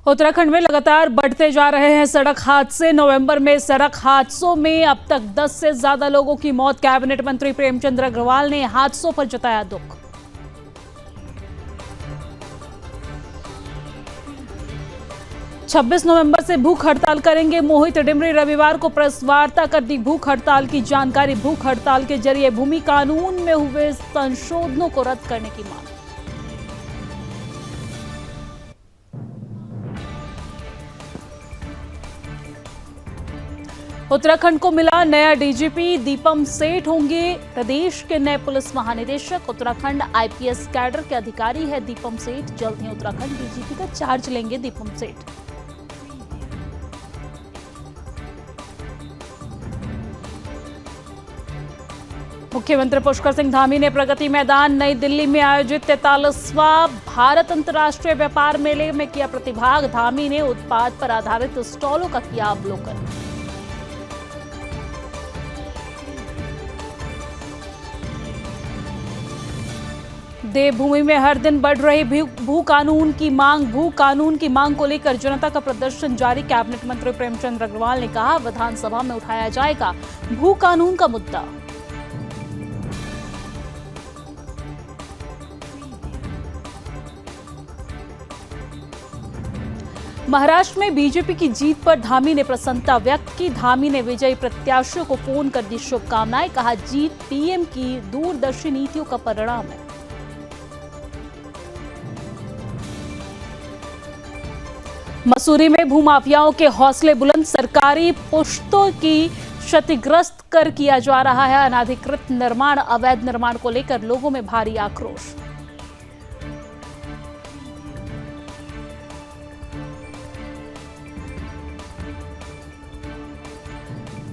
उत्तराखंड में लगातार बढ़ते जा रहे हैं सड़क हादसे। नवंबर में सड़क हादसों में अब तक 10 से ज्यादा लोगों की मौत। कैबिनेट मंत्री प्रेमचंद अग्रवाल ने हादसों पर जताया दुख। छब्बीस नवंबर से भूख हड़ताल करेंगे मोहित डिमरी। रविवार को प्रेस वार्ता कर दी भूख हड़ताल की जानकारी। भूख हड़ताल के जरिए भूमि कानून में हुए संशोधनों को रद्द करने की मांग। उत्तराखंड को मिला नया डीजीपी। दीपम सेठ होंगे प्रदेश के नए पुलिस महानिदेशक। उत्तराखंड आईपीएस कैडर के अधिकारी है दीपम सेठ। जल्द ही उत्तराखंड डीजीपी का चार्ज लेंगे दीपम सेठ। मुख्यमंत्री पुष्कर सिंह धामी ने प्रगति मैदान नई दिल्ली में आयोजित 43वां भारत अंतर्राष्ट्रीय व्यापार मेले में किया प्रतिभाग। धामी ने उत्पाद पर आधारित स्टॉलों का किया अवलोकन। देवभूमि में हर दिन बढ़ रही भू कानून की मांग। भू कानून की मांग को लेकर जनता का प्रदर्शन जारी। कैबिनेट मंत्री प्रेमचंद अग्रवाल ने कहा विधानसभा में उठाया जाएगा भू कानून का मुद्दा। महाराष्ट्र में बीजेपी की जीत पर धामी ने प्रसन्नता व्यक्त की। धामी ने विजयी प्रत्याशियों को फोन कर दी शुभकामनाएं। कहा जीत पीएम की दूरदर्शी नीतियों का परिणाम है। मसूरी में भूमाफियाओं के हौसले बुलंद। सरकारी पुश्तों की क्षतिग्रस्त कर किया जा रहा है अनाधिकृत निर्माण। अवैध निर्माण को लेकर लोगों में भारी आक्रोश।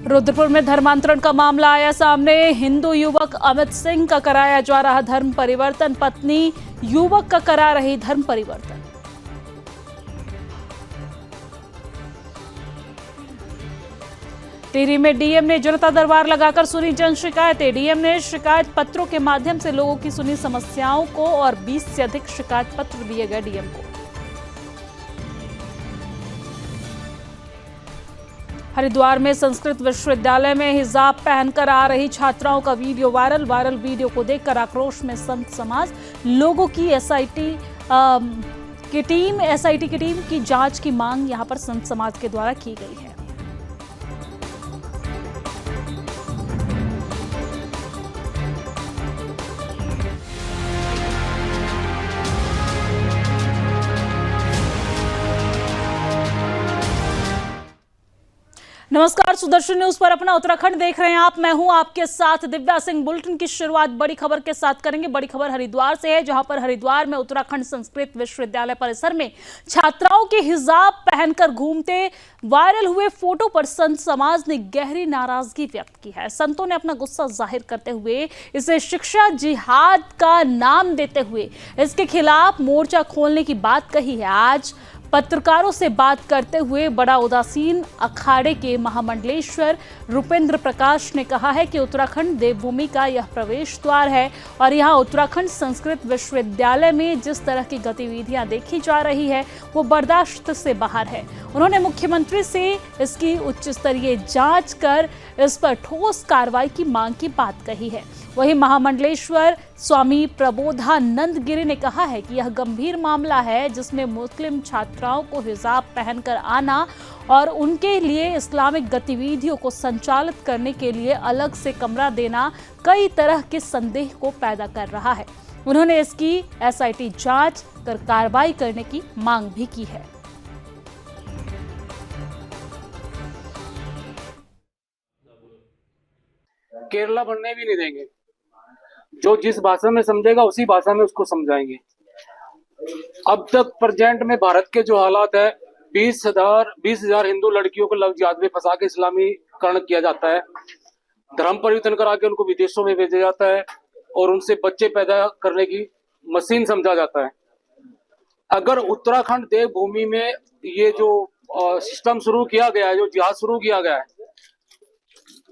रुद्रपुर में धर्मांतरण का मामला आया सामने। हिंदू युवक अमित सिंह का कराया जा रहा धर्म परिवर्तन। पत्नी युवक का करा रही धर्म परिवर्तन। टिहरी में डीएम ने जनता दरबार लगाकर सुनी जन शिकायतें। डीएम ने शिकायत पत्रों के माध्यम से लोगों की सुनी समस्याओं को और 20 से अधिक शिकायत पत्र दिए गए डीएम को। हरिद्वार में संस्कृत विश्वविद्यालय में हिजाब पहनकर आ रही छात्राओं का वीडियो वायरल वीडियो को देखकर आक्रोश में संत समाज। लोगों की एसआईटी की टीम की जांच की मांग यहां पर संत समाज के द्वारा की गई है। नमस्कार, सुदर्शन न्यूज पर अपना उत्तराखंड देख रहे हैं आप। मैं हूं आपके साथ दिव्या सिंह। बुलेटिन की शुरुआत बड़ी खबर के साथ करेंगे। बड़ी खबर हरिद्वार से है, जहां पर हरिद्वार में उत्तराखंड संस्कृत विश्वविद्यालय परिसर में छात्राओं के हिजाब पहनकर घूमते वायरल हुए फोटो पर संत समाज ने गहरी नाराजगी व्यक्त की है। संतों ने अपना गुस्सा जाहिर करते हुए इसे शिक्षा जिहाद का नाम देते हुए इसके खिलाफ मोर्चा खोलने की बात कही है। आज पत्रकारों से बात करते हुए बड़ा उदासीन अखाड़े के महामंडलेश्वर रुपेंद्र प्रकाश ने कहा है कि उत्तराखंड देवभूमि का यह प्रवेश द्वार है और यहाँ उत्तराखंड संस्कृत विश्वविद्यालय में जिस तरह की गतिविधियां देखी जा रही है वो बर्दाश्त से बाहर है। उन्होंने मुख्यमंत्री से इसकी उच्च स्तरीय जांच कर इस पर ठोस कार्रवाई की मांग की बात कही है। वहीं महामंडलेश्वर स्वामी प्रबोधानंद गिरी ने कहा है कि यह गंभीर मामला है जिसमें मुस्लिम छात्राओं को हिजाब पहनकर आना और उनके लिए इस्लामिक गतिविधियों को संचालित करने के लिए अलग से कमरा देना कई तरह के संदेह को पैदा कर रहा है। उन्होंने इसकी एसआईटी जांच कर कार्रवाई करने की मांग भी की है। केरला बनने भी नहीं देंगे। जो जिस भाषा में समझेगा उसी भाषा में उसको समझाएंगे। अब तक प्रेजेंट में भारत के जो हालात है, 20,000 हिंदू लड़कियों को लव जिहाद में फंसा के इस्लामीकरण किया जाता है। धर्म परिवर्तन करा के उनको विदेशों में भेजा जाता है और उनसे बच्चे पैदा करने की मशीन समझा जाता है। अगर उत्तराखंड देवभूमि में ये जो सिस्टम शुरू किया गया है, जो जिहाद शुरू किया गया है,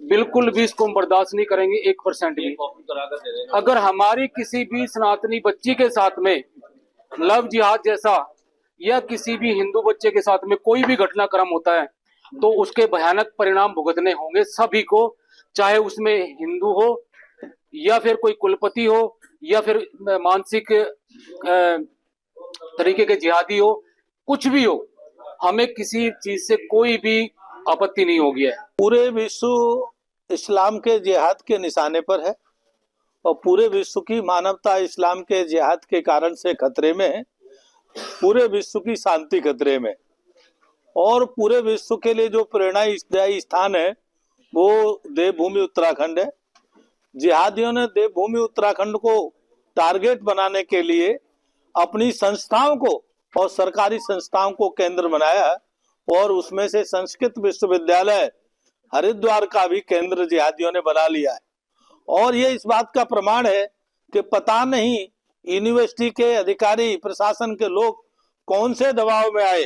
बिल्कुल भी इसको हम बर्दाश्त नहीं करेंगे 1% भी। अगर हमारी किसी भी सनातनी बच्ची के साथ में लव जिहाद जैसा या किसी भी हिंदू बच्चे के साथ में कोई भी घटनाक्रम होता है तो उसके भयानक परिणाम भुगतने होंगे सभी को, चाहे उसमें हिंदू हो या फिर कोई कुलपति हो या फिर मानसिक तरीके के जिहादी हो, कुछ भी हो, हमें किसी चीज से कोई भी आपत्ति नहीं होगी है। पूरे विश्व इस्लाम के जिहाद के निशाने पर है और पूरे विश्व की मानवता इस्लाम के जिहाद के कारण से खतरे में है। पूरे विश्व की शांति खतरे में और पूरे विश्व के लिए जो प्रेरणादायी स्थान है वो देवभूमि उत्तराखंड है। जिहादियों ने देवभूमि उत्तराखंड को टारगेट बनाने के लिए अपनी संस्थाओं को और सरकारी संस्थाओं को केंद्र बनाया और उसमें से संस्कृत विश्वविद्यालय हरिद्वार का भी केंद्र जिहादियों ने बना लिया है। और ये इस बात का प्रमाण है कि पता नहीं यूनिवर्सिटी के अधिकारी, प्रशासन के लोग कौन से दबाव में आए।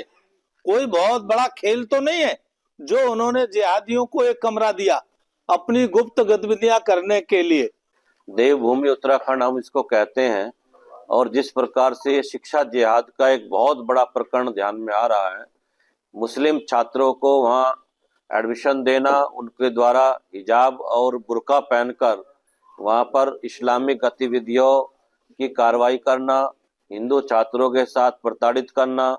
कोई बहुत बड़ा खेल तो नहीं है जो उन्होंने जिहादियों को एक कमरा दिया अपनी गुप्त गतिविधियां करने के लिए। देवभूमि उत्तराखंड हम इसको कहते हैं और जिस प्रकार से ये शिक्षा जिहाद का एक बहुत बड़ा प्रकरण ध्यान में आ रहा है, मुस्लिम छात्रों को वहाँ एडमिशन देना, उनके द्वारा हिजाब और बुर्का पहनकर वहाँ पर इस्लामिक गतिविधियों की कार्रवाई करना, हिंदू छात्रों के साथ प्रताड़ित करना,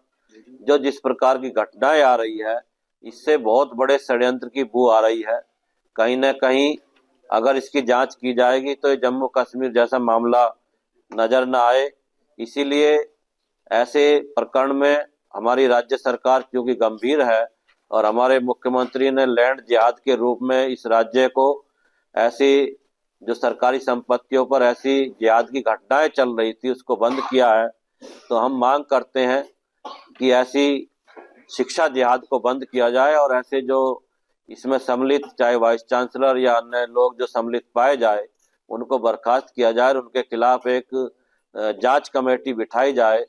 जो जिस प्रकार की घटनाएं आ रही है, इससे बहुत बड़े षड्यंत्र की बू आ रही है। कहीं न कहीं अगर इसकी जांच की जाएगी तो ये जम्मू कश्मीर जैसा मामला नजर न आए। इसीलिए ऐसे प्रकरण में हमारी राज्य सरकार क्योंकि गंभीर है और हमारे मुख्यमंत्री ने लैंड जिहाद के रूप में इस राज्य को ऐसी जो सरकारी संपत्तियों पर ऐसी जिहाद की घटनाएं चल रही थी उसको बंद किया है। तो हम मांग करते हैं कि ऐसी शिक्षा जिहाद को बंद किया जाए और ऐसे जो इसमें सम्मिलित, चाहे वाइस चांसलर या अन्य लोग जो सम्मिलित पाए जाए, उनको बर्खास्त किया जाए और उनके खिलाफ एक जांच कमेटी बिठाई जाए।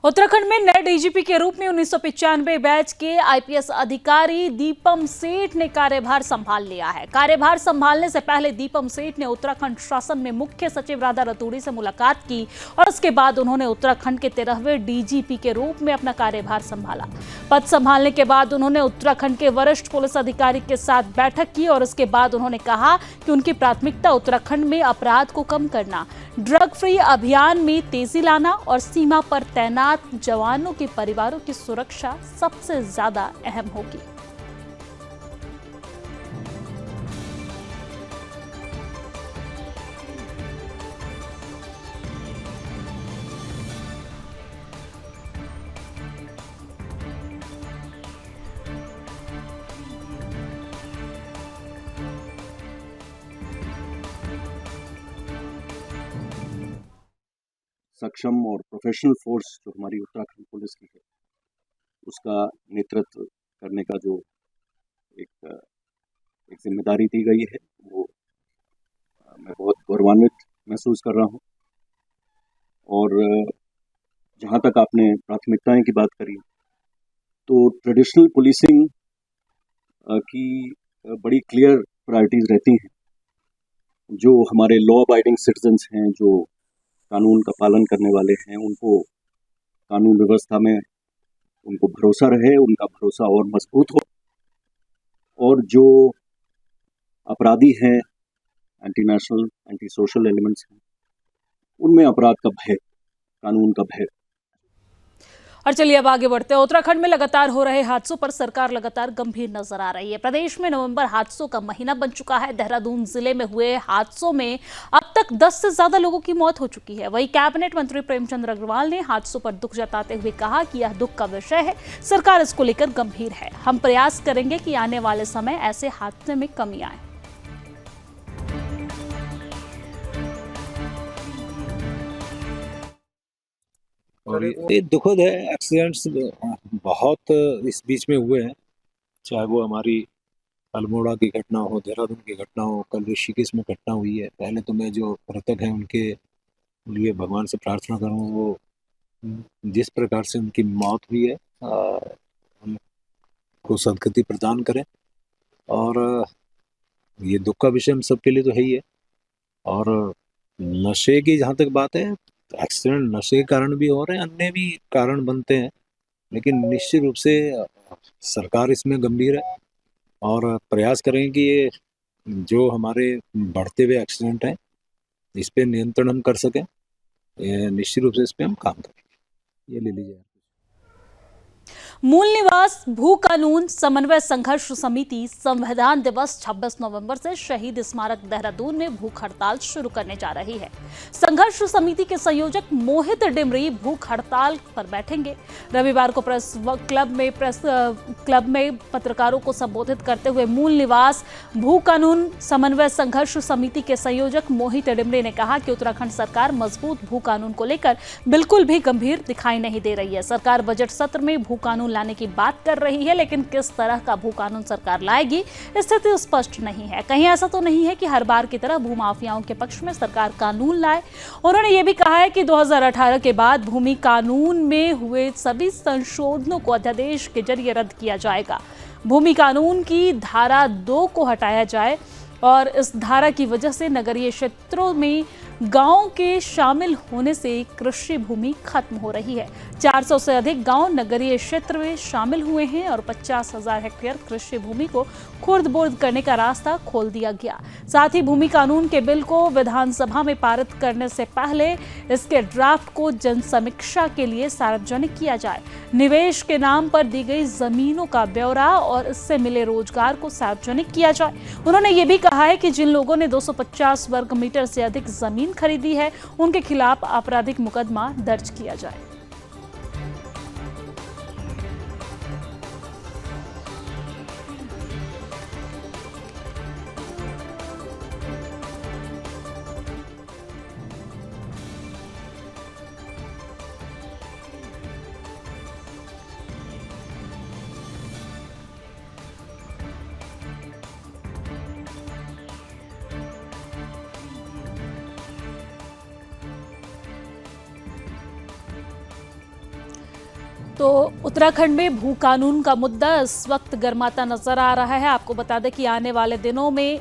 उत्तराखंड में नए डीजीपी के रूप में 1995 बैच के आईपीएस अधिकारी दीपम सेठ ने कार्यभार संभाल लिया है। कार्यभार संभालने से पहले दीपम सेठ ने उत्तराखंड शासन में मुख्य सचिव राधा रतूड़ी से मुलाकात की और उसके बाद उन्होंने उत्तराखंड के 13वें डीजीपी के रूप में अपना कार्यभार संभाला। पद संभालने के बाद उन्होंने उत्तराखंड के वरिष्ठ पुलिस अधिकारी के साथ बैठक की और उसके बाद उन्होंने कहा कि उनकी प्राथमिकता उत्तराखंड में अपराध को कम करना, ड्रग फ्री अभियान में तेजी लाना और सीमा पर तैनात जवानों के परिवारों की सुरक्षा सबसे ज्यादा अहम होगी। सक्षम और प्रोफेशनल फोर्स जो हमारी उत्तराखंड पुलिस की है उसका नेतृत्व करने का जो एक जिम्मेदारी दी गई है वो मैं बहुत गौरवान्वित महसूस कर रहा हूँ। और जहाँ तक आपने प्राथमिकताएं की बात करी तो ट्रेडिशनल पुलिसिंग की बड़ी क्लियर प्रायोरिटीज रहती हैं। जो हमारे लॉ अबाइडिंग सिटीजन्स हैं, जो कानून का पालन करने वाले हैं, उनको कानून व्यवस्था में उनको भरोसा रहे, उनका भरोसा और मजबूत हो। और जो अपराधी हैं, anti national, anti social elements हैं, उनमें अपराध का भय, कानून का भय। और चलिए अब आगे बढ़ते हैं। उत्तराखंड में लगातार हो रहे हादसों पर सरकार लगातार गंभीर नजर आ रही है। प्रदेश में नवंबर हादसों का महीना बन चुका है। देहरादून जिले में हुए हादसों में अब तक 10 से ज्यादा लोगों की मौत हो चुकी है। वहीं कैबिनेट मंत्री प्रेमचंद अग्रवाल ने हादसों पर दुख जताते हुए कहा कि यह दुख का विषय है, सरकार इसको लेकर गंभीर है। हम प्रयास करेंगे कि आने वाले समय ऐसे हादसे में कमी आए। और ये दुखद है। एक्सीडेंट्स बहुत इस बीच में हुए हैं, चाहे वो हमारी अल्मोड़ा की घटना हो, देहरादून की घटना हो, कल ऋषिकेश में घटना हुई है। पहले तो मैं जो मृतक हैं उनके लिए भगवान से प्रार्थना करूँ वो जिस प्रकार से उनकी मौत हुई है उनको सदगति प्रदान करें। और ये दुख का विषय हम सबके लिए तो है ही है। और नशे की जहाँ तक बात है, एक्सीडेंट नशे के कारण भी हो रहे हैं, अन्य भी कारण बनते हैं, लेकिन निश्चित रूप से सरकार इसमें गंभीर है और प्रयास करें कि ये जो हमारे बढ़ते हुए एक्सीडेंट हैं इस पे नियंत्रण हम कर सकें। निश्चित रूप से इस पे हम काम करेंगे। ये ले लीजिए। मूल निवास भू कानून समन्वय संघर्ष समिति संविधान दिवस 26 नवंबर से शहीद स्मारक देहरादून में भूख हड़ताल शुरू करने जा रही है। संघर्ष समिति के संयोजक मोहित डिमरी भूख हड़ताल पर बैठेंगे। रविवार को प्रेस क्लब में पत्रकारों को संबोधित करते हुए मूल निवास भू कानून समन्वय संघर्ष समिति के संयोजक मोहित डिमरी ने कहा कि उत्तराखंड सरकार मजबूत भू कानून को लेकर बिल्कुल भी गंभीर दिखाई नहीं दे रही है। सरकार बजट सत्र में भू कानून लाने की बात कर रही है, लेकिन किस तरह का भू कानून सरकार लाएगी स्थिति स्पष्ट नहीं है। कहीं ऐसा तो नहीं है कि हर बार की तरह भूमाफियाओं के पक्ष में सरकार कानून लाए। उन्होंने ये भी कहा है कि 2018 के बाद भूमि कानून में हुए सभी संशोधनों को अध्यादेश के जरिए रद्द किया जाएगा। भूमि कानून की धारा 2 को हटाया जाए और इस धारा की वजह से नगरीय क्षेत्रों में गांव के शामिल होने से कृषि भूमि खत्म हो रही है। 400 से अधिक गांव नगरीय क्षेत्र में शामिल हुए हैं और 50,000 हेक्टेयर कृषि भूमि को खुर्द-बुर्द करने का रास्ता खोल दिया गया। साथ ही भूमि कानून के बिल को विधानसभा में पारित करने से पहले इसके ड्राफ्ट को जन समीक्षा के लिए सार्वजनिक किया जाए। निवेश के नाम पर दी गई जमीनों का ब्यौरा और इससे मिले रोजगार को सार्वजनिक किया जाए। उन्होंने ये भी कहा है कि जिन लोगों ने 250 वर्ग मीटर से अधिक जमीन खरीदी है उनके खिलाफ आपराधिक मुकदमा दर्ज किया जाए। तो उत्तराखंड में भू कानून का मुद्दा इस वक्त गर्माता नजर आ रहा है। आपको बता दें कि आने वाले दिनों में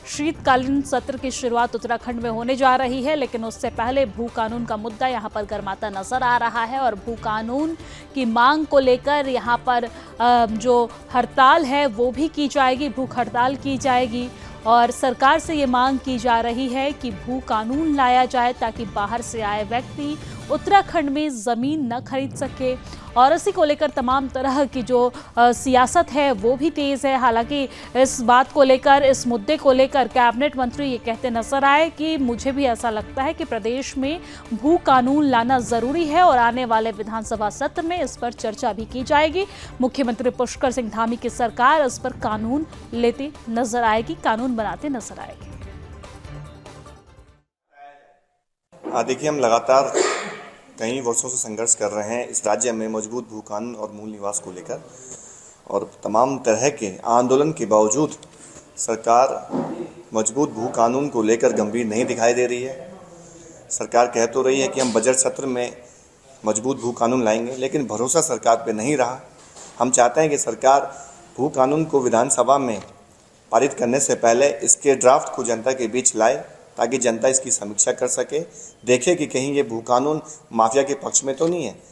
शीतकालीन सत्र की शुरुआत उत्तराखंड में होने जा रही है, लेकिन उससे पहले भू कानून का मुद्दा यहां पर गर्माता नजर आ रहा है और भू कानून की मांग को लेकर यहां पर जो हड़ताल है वो भी की जाएगी, भूख हड़ताल की जाएगी और सरकार से ये मांग की जा रही है कि भू कानून लाया जाए ताकि बाहर से आए व्यक्ति उत्तराखंड में ज़मीन न खरीद सके। और इसी को लेकर तमाम तरह की जो सियासत है वो भी तेज़ है। हालांकि इस बात को लेकर, इस मुद्दे को लेकर कैबिनेट मंत्री ये कहते नजर आए कि मुझे भी ऐसा लगता है कि प्रदेश में भू कानून लाना ज़रूरी है और आने वाले विधानसभा सत्र में इस पर चर्चा भी की जाएगी। मुख्यमंत्री पुष्कर सिंह धामी की सरकार इस पर कानून लेती नजर आएगी, कानून बनाते नजर आएगी। देखिए, हम लगातार कई वर्षों से संघर्ष कर रहे हैं इस राज्य में मजबूत भू कानून और मूल निवास को लेकर, और तमाम तरह के आंदोलन के बावजूद सरकार मजबूत भू कानून को लेकर गंभीर नहीं दिखाई दे रही है। सरकार कह तो रही है कि हम बजट सत्र में मजबूत भू कानून लाएंगे, लेकिन भरोसा सरकार पे नहीं रहा। हम चाहते हैं कि सरकार भू कानून को विधानसभा में पारित करने से पहले इसके ड्राफ्ट को जनता के बीच लाए ताकि जनता इसकी समीक्षा कर सके, देखे कि कहीं ये भू कानून माफिया के पक्ष में तो नहीं है।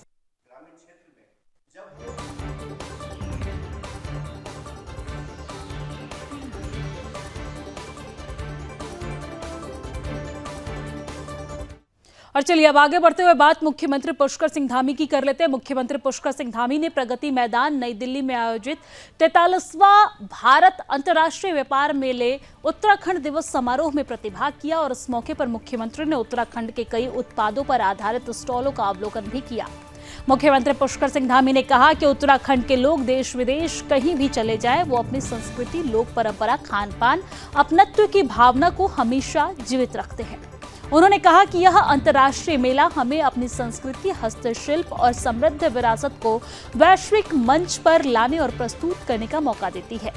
और चलिए अब आगे बढ़ते हुए बात मुख्यमंत्री पुष्कर सिंह धामी की कर लेते हैं। मुख्यमंत्री पुष्कर सिंह धामी ने प्रगति मैदान नई दिल्ली में आयोजित 43वां भारत अंतर्राष्ट्रीय व्यापार मेले उत्तराखंड दिवस समारोह में प्रतिभाग किया और इस मौके पर मुख्यमंत्री ने उत्तराखंड के कई उत्पादों पर आधारित स्टॉलों का अवलोकन भी किया। मुख्यमंत्री पुष्कर सिंह धामी ने कहा कि उत्तराखंड के लोग देश विदेश कहीं भी चले जाएं, वो अपनी संस्कृति, लोक परंपरा, खान पान, अपनत्व की भावना को हमेशा जीवित रखते हैं। उन्होंने कहा कि यह अंतर्राष्ट्रीय मेला हमें अपनी संस्कृति, हस्तशिल्प और समृद्ध विरासत को वैश्विक मंच पर लाने और प्रस्तुत करने का मौका देती है।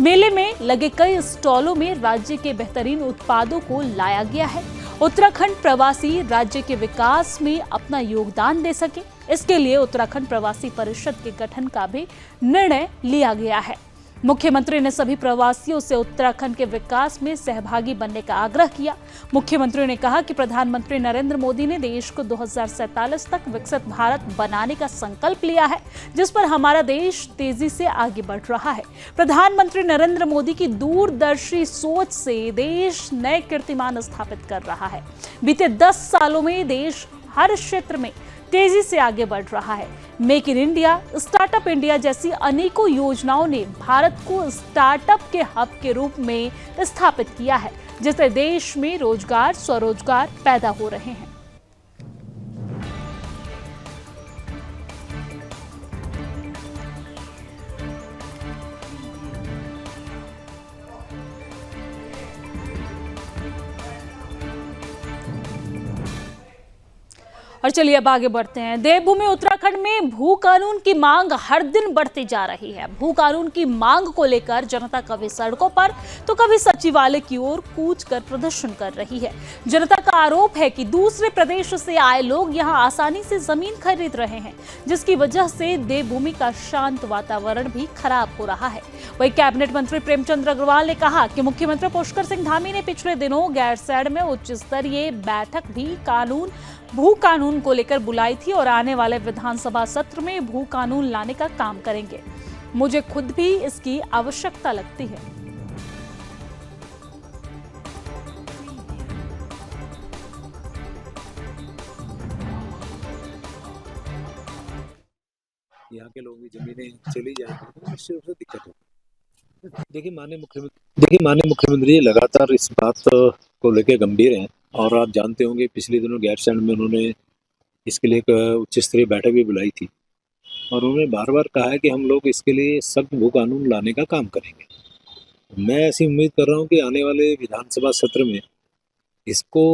मेले में लगे कई स्टॉलों में राज्य के बेहतरीन उत्पादों को लाया गया है। उत्तराखंड प्रवासी राज्य के विकास में अपना योगदान दे सके, इसके लिए उत्तराखंड प्रवासी परिषद के गठन का भी निर्णय लिया गया है। मुख्यमंत्री ने सभी प्रवासियों से उत्तराखंड के विकास में सहभागी बनने का आग्रह किया। मुख्यमंत्री ने कहा कि प्रधानमंत्री नरेंद्र मोदी ने देश को 2047 तक विकसित भारत बनाने का संकल्प लिया है, जिस पर हमारा देश तेजी से आगे बढ़ रहा है। प्रधानमंत्री नरेंद्र मोदी की दूरदर्शी सोच से देश नए कीर्तिमान स्थापित कर रहा है। बीते 10 सालों में देश हर क्षेत्र में तेजी से आगे बढ़ रहा है। Make in India, startup India जैसी अनेकों योजनाओं ने भारत को स्टार्टअप के हब के रूप में स्थापित किया है, जिससे देश में रोजगार, स्वरोजगार पैदा हो रहे हैं। और चलिए अब आगे बढ़ते हैं। देवभूमि उत्तराखंड में भू कानून की मांग हर दिन बढ़ती जा रही है। भू कानून की मांग को लेकर जनता कभी सड़कों पर तो कभी सचिवालय की ओर कूच कर प्रदर्शन कर रही है। जनता का आरोप है कि दूसरे प्रदेश से आए लोग यहां आसानी से जमीन खरीद रहे हैं, जिसकी वजह से देवभूमि का शांत वातावरण भी खराब हो रहा है। वहीं कैबिनेट मंत्री प्रेमचंद अग्रवाल ने कहा कि मुख्यमंत्री पुष्कर सिंह धामी ने पिछले दिनों गैरसैंण में उच्च स्तरीय बैठक भी भू कानून को लेकर बुलाई थी और आने वाले विधानसभा सत्र में भू कानून लाने का काम करेंगे। मुझे खुद भी इसकी आवश्यकता लगती है। यहाँ के लोगों की जमीनें चली जाएंगी तो निश्चित रूप से दिक्कत होगी। देखिए माननीय मुख्यमंत्री लगातार इस बात को लेकर गंभीर हैं और आप जानते होंगे पिछले दिनों गैरसैंण में उन्होंने इसके लिए एक उच्च स्तरीय बैठक भी बुलाई थी और उन्होंने बार बार कहा है कि हम लोग इसके लिए सख्त भू कानून लाने का काम करेंगे। मैं ऐसी उम्मीद कर रहा हूँ कि आने वाले विधानसभा सत्र में इसको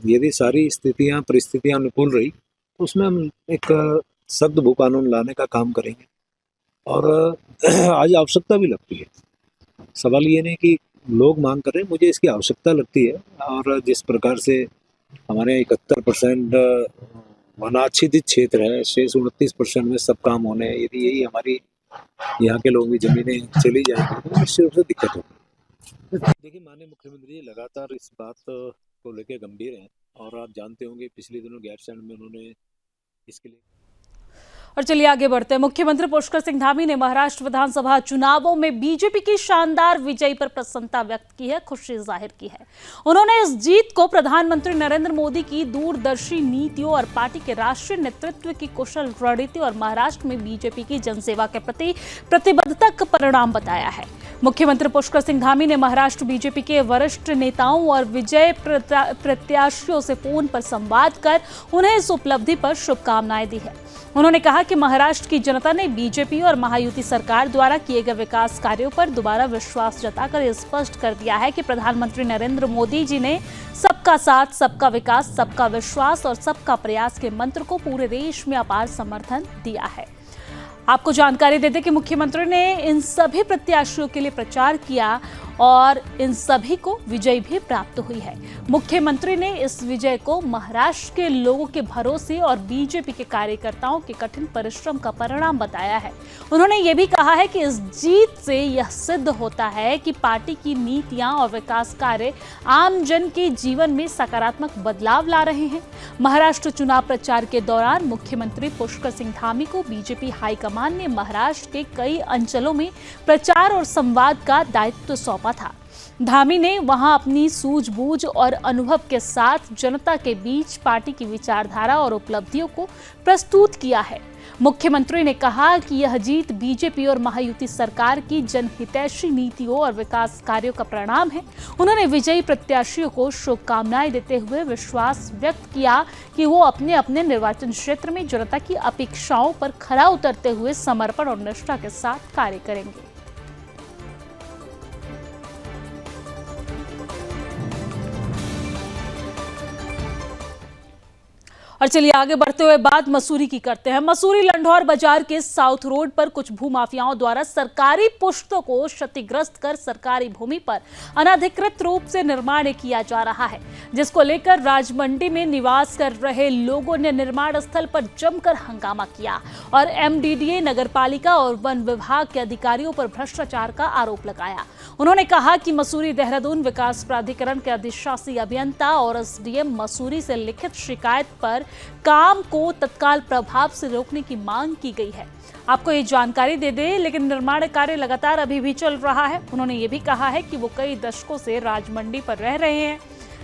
यदि सारी परिस्थितियाँ अनुकूल रही तो उसमें हम एक सख्त भू कानून लाने का काम करेंगे और आज आवश्यकता भी लगती है। सवाल ये नहीं कि लोग मांग कर रहे हैं, मुझे इसकी आवश्यकता लगती है और जिस प्रकार से हमारे 71% वनाच्छादित क्षेत्र है, शेष 29% में सब काम होने हैं। यदि यही हमारी यहाँ के लोगों की जमीनें चली जाएंगी तो निश्चित रूप से दिक्कत होगी। देखिए माननीय मुख्यमंत्री लगातार इस बात को लेकर गंभीर हैं और आप जानते होंगे पिछले दिनों गैरसैंण में उन्होंने इसके लिए। और चलिए आगे बढ़ते हैं। मुख्यमंत्री पुष्कर सिंह धामी ने महाराष्ट्र विधानसभा चुनावों में बीजेपी की शानदार विजय पर प्रसन्नता व्यक्त की है, खुशी जाहिर की है। उन्होंने इस जीत को प्रधानमंत्री नरेंद्र मोदी की दूरदर्शी नीतियों और पार्टी के राष्ट्रीय नेतृत्व की कुशल रणनीति और महाराष्ट्र में बीजेपी की जनसेवा के प्रति प्रतिबद्धता का परिणाम बताया है। मुख्यमंत्री पुष्कर सिंह धामी ने महाराष्ट्र बीजेपी के वरिष्ठ नेताओं और विजय प्रत्याशियों से फोन पर संवाद कर उन्हें इस उपलब्धि पर शुभकामनाएं दी है। उन्होंने कहा कि महाराष्ट्र की जनता ने बीजेपी और महायुति सरकार द्वारा किए गए विकास कार्यों पर दोबारा विश्वास जताकर यह स्पष्ट कर दिया है कि प्रधानमंत्री नरेंद्र मोदी जी ने सबका साथ, सबका विकास, सबका विश्वास और सबका प्रयास के मंत्र को पूरे देश में अपार समर्थन दिया है। आपको जानकारी देते कि मुख्यमंत्री ने इन सभी प्रत्याशियों के लिए प्रचार किया और इन सभी को विजय भी प्राप्त हुई है। मुख्यमंत्री ने इस विजय को महाराष्ट्र के लोगों के भरोसे और बीजेपी के कार्यकर्ताओं के कठिन परिश्रम का परिणाम बताया है। उन्होंने ये भी कहा है कि इस जीत से यह सिद्ध होता है कि पार्टी की नीतियां और विकास कार्य आम जन के जीवन में सकारात्मक बदलाव ला रहे हैं। महाराष्ट्र चुनाव प्रचार के दौरान मुख्यमंत्री पुष्कर सिंह धामी को बीजेपी हाईकमान ने महाराष्ट्र के कई अंचलों में प्रचार और संवाद का दायित्व सौंपा था। धामी ने वहां अपनी सूझबूझ और अनुभव के साथ जनता के बीच पार्टी की विचारधारा और उपलब्धियों को प्रस्तुत किया है। मुख्यमंत्री ने कहा कि यह जीत बीजेपी और महायुति सरकार की जनहितैषी नीतियों और विकास कार्यों का परिणाम है। उन्होंने विजयी प्रत्याशियों को शुभकामनाएं देते हुए विश्वास व्यक्त किया कि वो अपने अपने निर्वाचन क्षेत्र में जनता की अपेक्षाओं पर खरा उतरते हुए समर्पण और निष्ठा के साथ कार्य करेंगे। और चलिए आगे बढ़ते हुए बात मसूरी की करते हैं। मसूरी लंढौर बाजार के साउथ रोड पर कुछ भूमाफियाओं द्वारा सरकारी पुश्तों को क्षतिग्रस्त कर सरकारी भूमि पर अनधिकृत रूप से निर्माण किया जा रहा है, जिसको लेकर राजमंडी में निवास कर रहे लोगों ने निर्माण स्थल पर जमकर हंगामा किया और एमडीडीए, नगरपालिका और वन विभाग के अधिकारियों पर भ्रष्टाचार का आरोप लगाया। उन्होंने कहा कि मसूरी देहरादून विकास प्राधिकरण के अधिशासी अभियंता और एसडीएम मसूरी से लिखित शिकायत पर काम को तत्काल प्रभाव से रोकने की मांग की गई है। आपको ये जानकारी दे दें, लेकिन निर्माण कार्य लगातार अभी भी चल रहा है। उन्होंने ये भी कहा है कि वो कई दशकों से राजमंडी पर रह रहे हैं,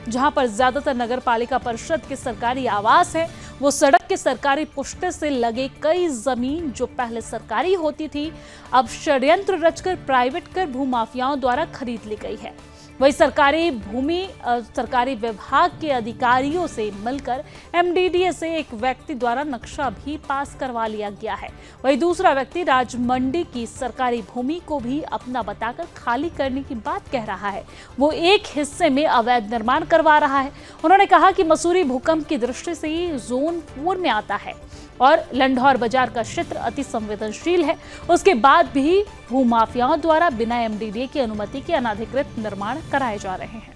जहां पर ज्यादातर नगर पालिका परिषद के सरकारी आवास है। वो सड़क के सरकारी पुश्ते से लगे कई जमीन जो पहले सरकारी होती थी, अब षड्यंत्र रचकर प्राइवेट कर भूमाफियाओं द्वारा खरीद ली गई है। वही सरकारी भूमि सरकारी विभाग के अधिकारियों से मिलकर एमडीडीए से एक व्यक्ति द्वारा नक्शा भी पास करवा लिया गया है। वही दूसरा व्यक्ति राजमंडी की सरकारी भूमि को भी अपना बताकर खाली करने की बात कह रहा है। वो एक हिस्से में अवैध निर्माण करवा रहा है। उन्होंने कहा कि मसूरी भूकंप की दृष्टि से जोन 4 में आता है और लंढौर बाजार का क्षेत्र अति संवेदनशील है। उसके बाद भी भूमाफियाओं द्वारा बिना एमडीडीए की अनुमति के अनधिकृत निर्माण कराए जा रहे हैं।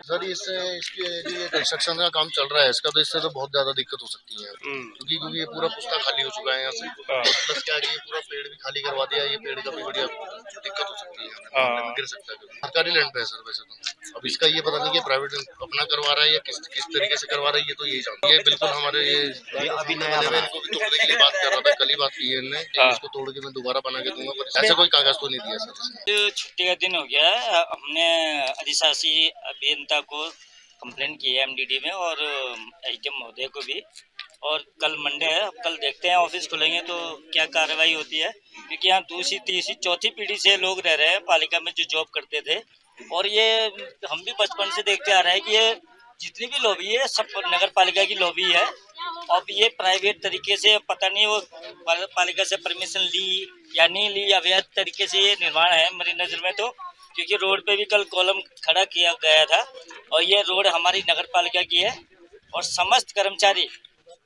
सर इसके लिए कंस्ट्रक्शन का काम चल रहा है इसका, तो इससे तो बहुत ज्यादा दिक्कत हो सकती है क्योंकि ये पूरा पुस्ता खाली हो चुका है यहाँ से। प्लस क्या है कि ये पूरा पेड़ भी खाली करवा दिया, ये पेड़ का भी बढ़िया दिक्कत हो सकती है, गिर सकता है। सरकारी लैंड पे है सर वैसे तो। अब इसका ये पता नहीं कि प्राइवेट अपना करवा रहा है या किस तरीके से करवा रहा है, ये तो यही जानते हैं। बिल्कुल हमारे ये अभी नया इनको भी तोड़ने के लिए बात कर रहा था, कल ही बात की है इनने कि इसको तोड़ के मैं दोबारा बना के दूंगा, पर ऐसा कोई कागज तो नहीं दिया सर। छुट्टी का दिन हो गया है, हमने अधिशासी अभियंता को कंप्लेंट की है एमडीडी में और एचडीएम महोदय को भी। और कल मंडे है, कल देखते हैं ऑफिस खुलेंगे तो क्या कार्रवाई होती है, क्योंकि यहाँ दूसरी तीसरी चौथी पीढ़ी से लोग रह रहे हैं पालिका में जो जॉब करते थे। और ये हम भी बचपन से देखते आ रहे हैं कि ये जितनी भी लॉबी है सब नगर पालिका की लॉबी है। अब ये प्राइवेट तरीके से पता नहीं वो पालिका से परमिशन ली या नहीं ली, अवैध तरीके से ये निर्माण है मेरी नज़र में तो। क्योंकि रोड पे भी कल कॉलम खड़ा किया गया था और ये रोड हमारी नगर पालिका की है और समस्त कर्मचारी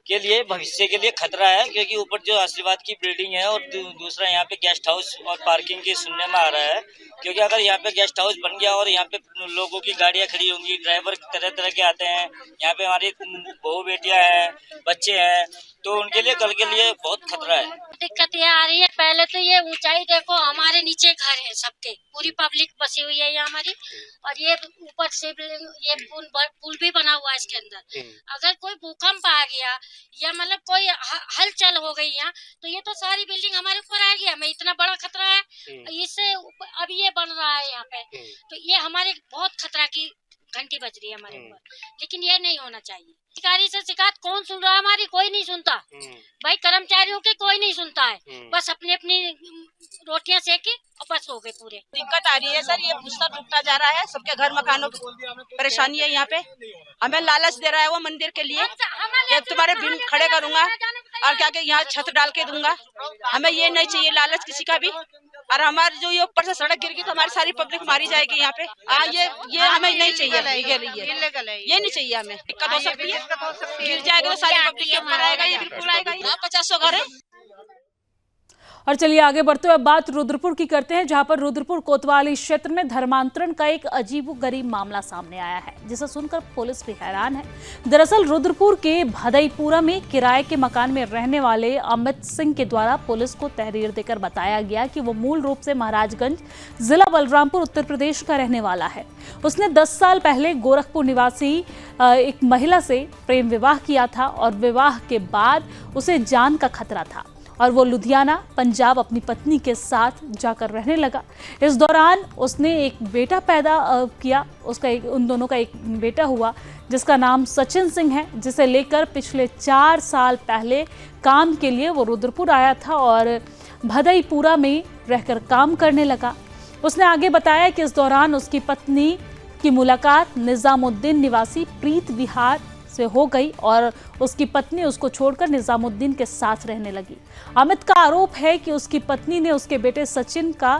के लिए भविष्य के लिए खतरा है, क्योंकि ऊपर जो आशीर्वाद की बिल्डिंग है और दूसरा यहाँ पे गेस्ट हाउस और पार्किंग की सुनने में आ रहा है। क्योंकि अगर यहाँ पे गेस्ट हाउस बन गया और यहाँ पे लोगों की गाड़ियाँ खड़ी होंगी, ड्राइवर तरह तरह के आते हैं, यहाँ पे हमारी बहू बेटियाँ हैं, बच्चे हैं, तो उनके लिए कल के लिए बहुत खतरा है। दिक्कत ये आ रही है, पहले तो ये ऊंचाई देखो, हमारे नीचे घर है सबके, पूरी पब्लिक बसी हुई है ये हमारी, और ये ऊपर से ये पुल भी बना हुआ है इसके अंदर। अगर कोई भूकंप आ गया या मतलब कोई हलचल हो गई यहाँ, तो ये तो सारी बिल्डिंग हमारे ऊपर आ गया। हमें इतना बड़ा खतरा है, इससे अभी ये बन रहा है यहाँ पे, तो ये हमारे बहुत खतरा की घंटी बज रही है हमारे ऊपर, लेकिन ये नहीं होना चाहिए। अधिकारी से शिकायत कौन सुन रहा है हमारी? कोई नहीं सुनता भाई, कर्मचारियों के कोई नहीं सुनता है, बस अपनी अपनी रोटियां सेके और बस हो गए पूरे। दिक्कत आ रही है सर, ये पुस्ता टूटता जा रहा है, सबके घर मकानों की परेशानी है यहाँ पे। हमें लालच दे रहा है वो मंदिर के लिए कि तुम्हारे बिन खड़े करूंगा और क्या क्या यहाँ छत डाल के दूंगा। हमें ये नहीं चाहिए लालच किसी का भी, और हमारे जो ये ऊपर से सड़क गिर गई तो हमारी सारी पब्लिक मारी जाएगी यहाँ पे। ये हमें नहीं चाहिए, ये नहीं चाहिए हमें। दिक्कत हो सकती है, गिर जाएगा तो सारी पब्लिक के ऊपर आएगा, ये बिल्कुल आएगा। यहाँ 50 घर है। और चलिए आगे बढ़ते हुए बात रुद्रपुर की करते हैं, जहां पर रुद्रपुर कोतवाली क्षेत्र में धर्मांतरण का एक अजीबोगरीब मामला सामने आया है, जिसे सुनकर पुलिस भी हैरान है। दरअसल रुद्रपुर के भदईपुरा में किराए के मकान में रहने वाले अमित सिंह के द्वारा पुलिस को तहरीर देकर बताया गया कि वो मूल रूप से महाराजगंज, जिला बलरामपुर, उत्तर प्रदेश का रहने वाला है। उसने 10 साल पहले गोरखपुर निवासी एक महिला से प्रेम विवाह किया था और विवाह के बाद उसे जान का खतरा था और वो लुधियाना, पंजाब अपनी पत्नी के साथ जाकर रहने लगा। इस दौरान उसने एक बेटा पैदा किया, उन दोनों का एक बेटा हुआ जिसका नाम सचिन सिंह है, जिसे लेकर पिछले 4 साल पहले काम के लिए वो रुद्रपुर आया था और भदईपुरा में रहकर काम करने लगा। उसने आगे बताया कि इस दौरान उसकी पत्नी की मुलाकात निजामुद्दीन निवासी प्रीत विहार से हो गई और उसकी पत्नी उसको छोड़कर निजामुद्दीन के साथ रहने लगी। अमित का आरोप है कि उसकी पत्नी ने उसके बेटे सचिन का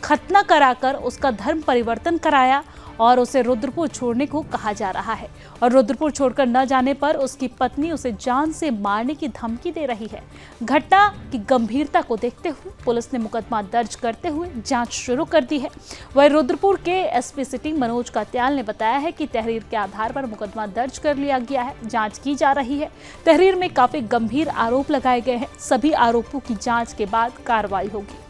खतना कराकर उसका धर्म परिवर्तन कराया और उसे रुद्रपुर छोड़ने को कहा जा रहा है। और रुद्रपुर छोड़कर न जाने पर उसकी पत्नी उसे जान से मारने की धमकी दे रही है। घटना की गंभीरता को देखते हुए पुलिस ने मुकदमा दर्ज करते हुए जांच शुरू कर दी है। वहीं रुद्रपुर के एसपी सिटी मनोज कात्याल ने बताया है कि तहरीर के आधार पर मुकदमा दर्ज कर लिया गया है, जांच की जा रही है। तहरीर में काफी गंभीर आरोप लगाए गए हैं। सभी आरोपों की जांच के बाद कार्रवाई होगी।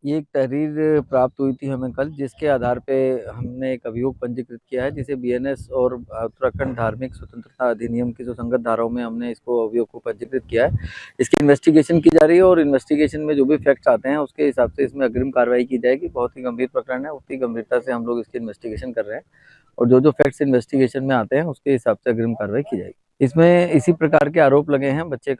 ये एक तहरीर प्राप्त हुई थी हमें कल, जिसके आधार पे हमने एक अभियोग पंजीकृत किया है, जिसे बीएनएस और उत्तराखंड धार्मिक स्वतंत्रता अधिनियम की जो संगत धाराओं में हमने इसको अभियोग को पंजीकृत किया है। इसकी इन्वेस्टिगेशन की जा रही है और इन्वेस्टिगेशन में जो भी फैक्ट्स आते हैं उसके हिसाब से इसमें अग्रिम कार्रवाई की जाएगी। बहुत ही गंभीर प्रकरण है, उतनी गंभीरता से हम लोग इसकी इन्वेस्टिगेशन कर रहे हैं और जो फैक्ट्स इन्वेस्टिगेशन में आते हैं उसके हिसाब से अग्रिम कार्रवाई की जाएगी। इसमें इसी प्रकार के आरोप लगे हैं, बच्चे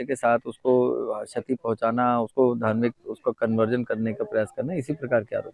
के साथ उसको क्षति पहुंचाना, उसको धार्मिक उसको कन्वर्जन करने का प्रयास करना, इसी प्रकार के आरोप।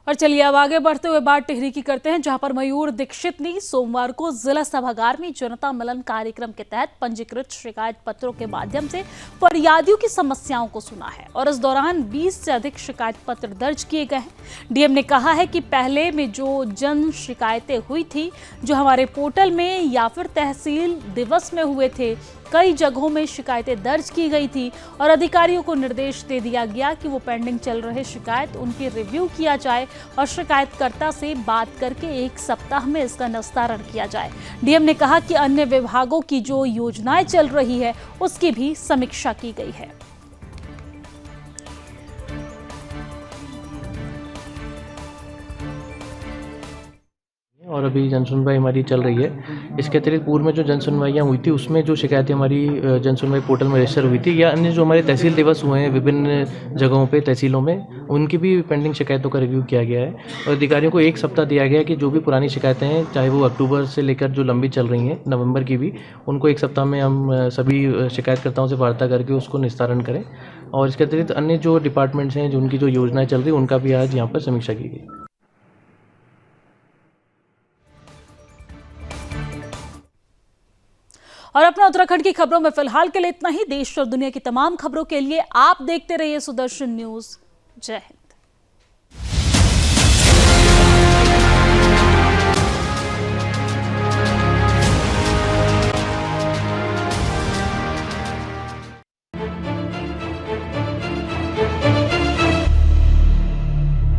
और चलिए अब आगे बढ़ते हुए बात टिहरी की करते हैं, जहां पर मयूर दीक्षित ने सोमवार को जिला सभागार में जनता मिलन कार्यक्रम के तहत पंजीकृत शिकायत पत्रों के माध्यम से फरियादियों की समस्याओं को सुना है। और इस दौरान 20 से अधिक शिकायत पत्र दर्ज किए गए हैं। डीएम ने कहा है कि पहले में जो जन शिकायतें हुई थी, जो हमारे पोर्टल में या फिर तहसील दिवस में हुए थे, कई जगहों में शिकायतें दर्ज की गई थी और अधिकारियों को निर्देश दे दिया गया कि वो पेंडिंग चल रहे शिकायत उनकी रिव्यू किया जाए और शिकायतकर्ता से बात करके 1 सप्ताह में इसका निस्तारण किया जाए। डीएम ने कहा कि अन्य विभागों की जो योजनाएं चल रही है उसकी भी समीक्षा की गई है। और अभी जन सुनवाई हमारी चल रही है। इसके अतिरिक्त पूर्व में जो जन सुनवाइयाँ हुई थी उसमें जो शिकायतें हमारी जन सुनवाई पोर्टल में रजिस्टर हुई थी या अन्य जो हमारे तहसील दिवस हुए हैं विभिन्न जगहों पे तहसीलों में, उनकी भी पेंडिंग शिकायतों का रिव्यू किया गया है और अधिकारियों को 1 सप्ताह दिया गया है कि जो भी पुरानी शिकायतें हैं, चाहे वो अक्टूबर से लेकर जो लंबी चल रही हैं नवंबर की भी, उनको 1 सप्ताह में हम सभी शिकायतकर्ताओं से वार्ता करके उसको निस्तारण करें। और इसके अतिरिक्त अन्य जो डिपार्टमेंट्स हैं, जो उनकी जो योजनाएँ चल रही हैं, उनका भी आज यहाँ पर समीक्षा की गई। और अपना उत्तराखंड की खबरों में फिलहाल के लिए इतना ही। देश और दुनिया की तमाम खबरों के लिए आप देखते रहिए सुदर्शन न्यूज। जय हिंद।